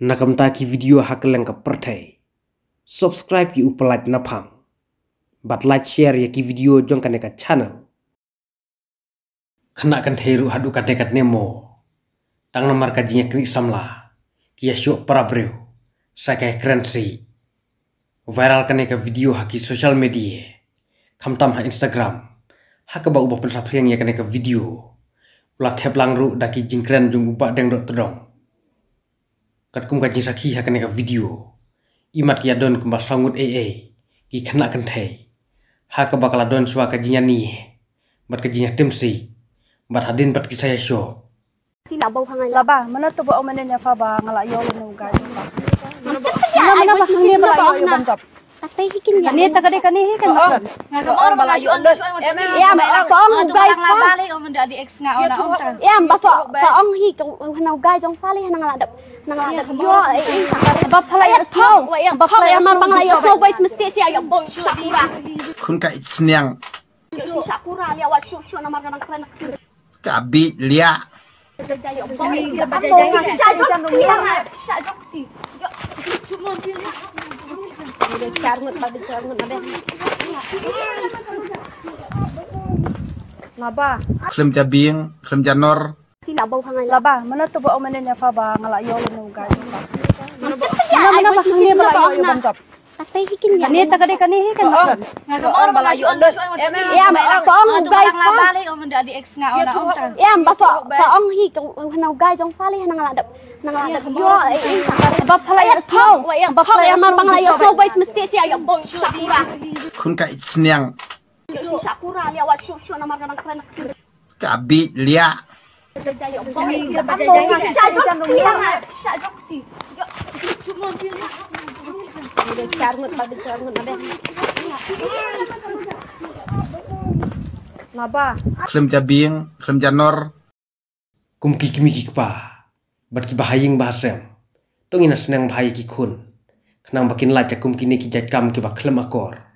Nakam taki video hakeleng ka pertai. Subscribe ki upalike napang. But like share ya ki video jong kaneka channel. Kena kan teru hadu katekat nemo. Tang nomor kajinya kini samla. Kia syok parabreu. Sakai krensi. Viral kaneka video haki social media. Kamtam ha Instagram. Haka ba ubah pensapriang ya kaneka video. Ulah tep langru daki jingkren jung ubah deng dot tedong. Katkum kajing sakhi ha kaneka video. Imat kia don kumba sangut ki kena kan thei. Haka bakala don swa kajinya ni. Bat kajinya temsi. Bat hadin bat kisaya syo. Laba, mana tu buat mana ni apa bang? Ngalak yo lu guys. Mana bah ni belayo yo bancap. Tapi hikin ya. Ni tak ada kan ni kan. Ngasa orang belayo anda. Ya, faong guys. Balik om ndak di ex nga ona om ta. Ya, faong hi nau guys jong salih nang ladap. Nang ladap yo Bab phalaya thau. Bab phalaya man bang layo so wait mesti si ayo boy sakura. Kun ka itsnyang Sakura ya wa shu nama nang klan. kabit lia Laba, klem jabing klem janor laba, mana tu buat mana ni apa bang? Ngalak yo lu guys. Mana bah ni belayo yo bancap. Tapi hikin ya. Ni tak ada kan ni kan. Ngasa orang belayo anda. Ya, faong guys. Balik om ndak di ex nga ona om ta. Ya, faong hi nau guys jong salih nang ladap. Nang ladap yo Bab phalaya thau. Bab phalaya man bang layo so wait mesti si ayo boy sakura. kun ka itsnyang Sakura ya wa shu nama nang klan. kabit lia Laba, klem jabing klem janor Kumki kimi ki pa. Bat ki bahaying bahasem. Tong ina senang bahaya ki kun. Kenang bakin laja kumki ni ki jat kam ki ba klem akor.